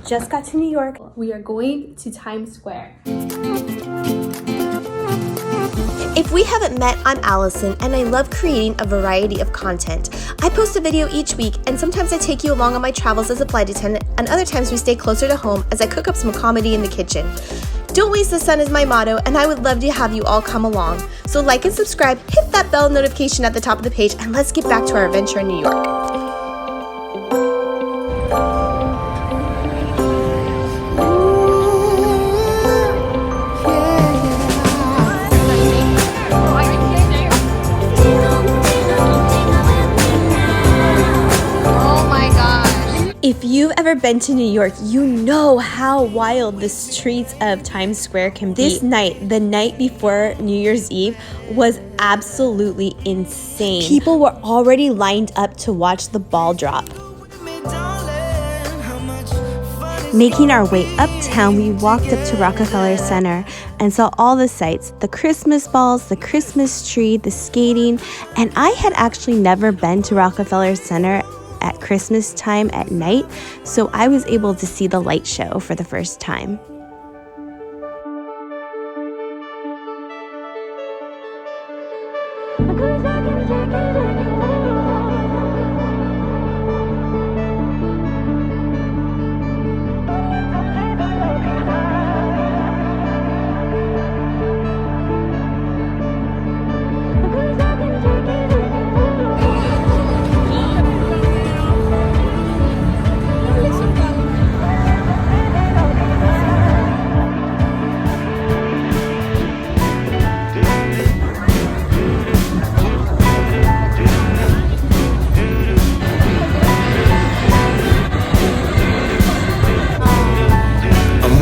just got to New York. We are going to Times Square. If we haven't met, I'm Allison, and I love creating a variety of content. I post a video each week, and sometimes I take you along on my travels as a flight attendant, and other times we stay closer to home as I cook up some comedy in the kitchen. Don't waste the sun is my motto, and I would love to have you all come along. So like and subscribe, hit that bell notification at the top of the page, and let's get back to our adventure in New York. If you've ever been to New York, you know how wild the streets of Times Square can be. This night, the night before New Year's Eve, was absolutely insane. People were already lined up to watch the ball drop. Making our way uptown, we walked up to Rockefeller Center and saw all the sights, the Christmas balls, the Christmas tree, the skating, and I had actually never been to Rockefeller Center at Christmas time at night, so I was able to see the light show for the first time.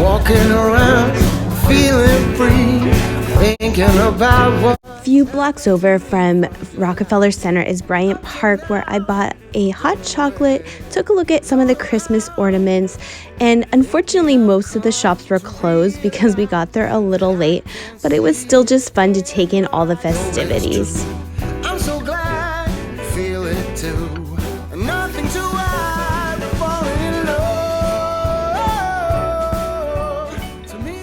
Walking around, feeling free, thinking about what. A few blocks over from Rockefeller Center is Bryant Park, where I bought a hot chocolate, took a look at some of the Christmas ornaments, and unfortunately most of the shops were closed because we got there a little late, but it was still just fun to take in all the festivities. I'm so glad you feel it too. Nothing to hide, falling in love to me.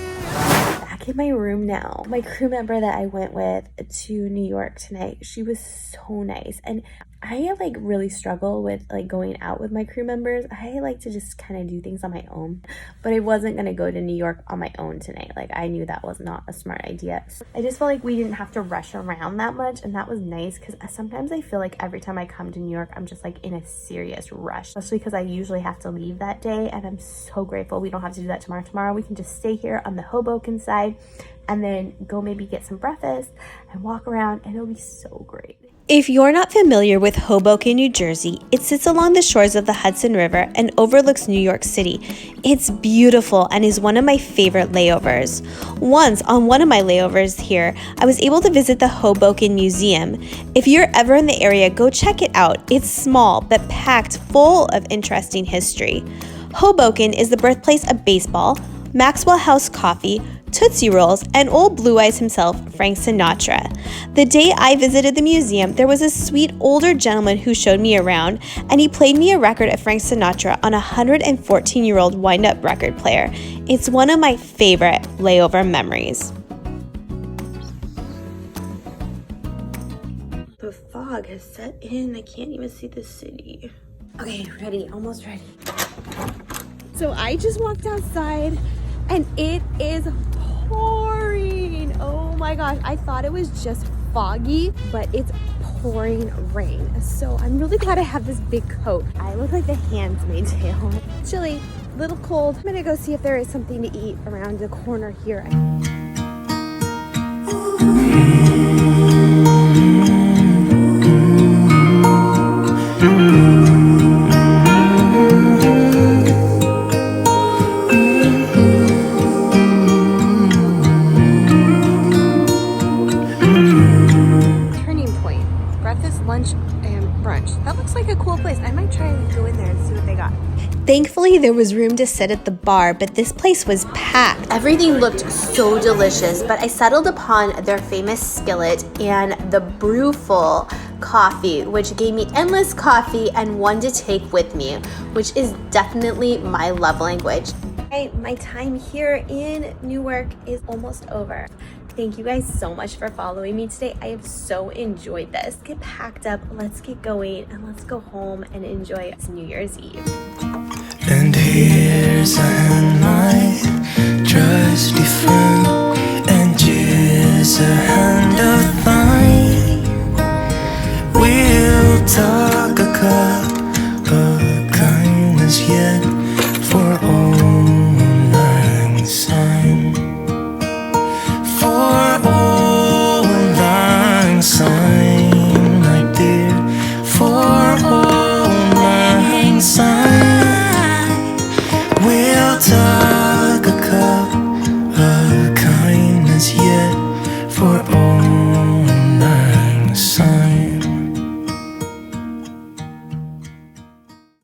Back in my room now. My crew member that I went with to New York tonight, she was so nice, and I really struggle with going out with my crew members. I like to just kind of do things on my own, but I wasn't gonna go to New York on my own tonight. I knew that was not a smart idea. I just felt like we didn't have to rush around that much, and that was nice because sometimes I feel like every time I come to New York, I'm just in a serious rush, especially because I usually have to leave that day, and I'm so grateful we don't have to do that tomorrow. Tomorrow we can just stay here on the Hoboken side and then go maybe get some breakfast and walk around, and it'll be so great. If you're not familiar with Hoboken, New Jersey, it sits along the shores of the Hudson River and overlooks New York City. It's beautiful and is one of my favorite layovers. Once, on one of my layovers here, I was able to visit the Hoboken Museum. If you're ever in the area, go check it out. It's small but packed full of interesting history. Hoboken is the birthplace of baseball, Maxwell House coffee, Tootsie Rolls, and old Blue Eyes himself, Frank Sinatra. The day I visited the museum, there was a sweet older gentleman who showed me around, and he played me a record of Frank Sinatra on a 114-year-old wind-up record player. It's one of my favorite layover memories. The fog has set in. I can't even see the city. Okay, ready, almost ready. So I just walked outside, and it is pouring. Oh my gosh, I thought it was just foggy, but it's pouring rain. So I'm really glad I have this big coat. I look like the Handmaid's Tale. Chilly, little cold. I'm gonna go see if there is something to eat around the corner here. Thankfully, Luckily, there was room to sit at the bar, but this place was packed. Everything looked so delicious, but I settled upon their famous skillet and the Brewful coffee, which gave me endless coffee and one to take with me, which is definitely my love language. My time here in Newark is almost over. Thank you guys so much for following me today. I have so enjoyed this. Get packed up, let's get going, and let's go home and enjoy New Year's Eve. And here's a hand, my trusty friend, and here's a hand of mine. We'll talk a cup of kindness, yeah.